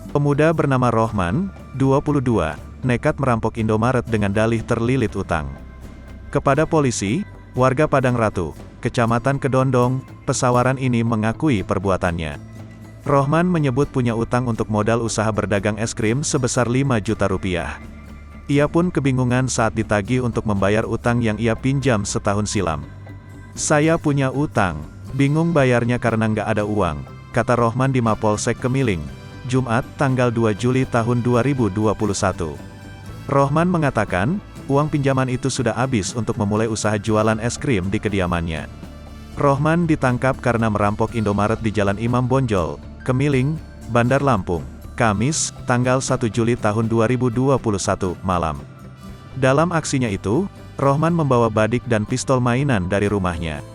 Pemuda bernama Rohman, 22, nekat merampok Indomaret dengan dalih terlilit utang. Kepada polisi, warga Padang Ratu, Kecamatan Kedondong, Pesawaran ini mengakui perbuatannya. Rohman menyebut punya utang untuk modal usaha berdagang es krim sebesar 5 juta rupiah. Ia pun kebingungan saat ditagih untuk membayar utang yang ia pinjam setahun silam. "Saya punya utang, bingung bayarnya karena nggak ada uang," kata Rohman di Mapolsek Kemiling, Jumat, tanggal 2 Juli tahun 2021. Rohman mengatakan, uang pinjaman itu sudah habis untuk memulai usaha jualan es krim di kediamannya. Rohman ditangkap karena merampok Indomaret di Jalan Imam Bonjol, Kemiling, Bandar Lampung, Kamis, tanggal 1 Juli tahun 2021, malam. Dalam aksinya itu, Rohman membawa badik dan pistol mainan dari rumahnya.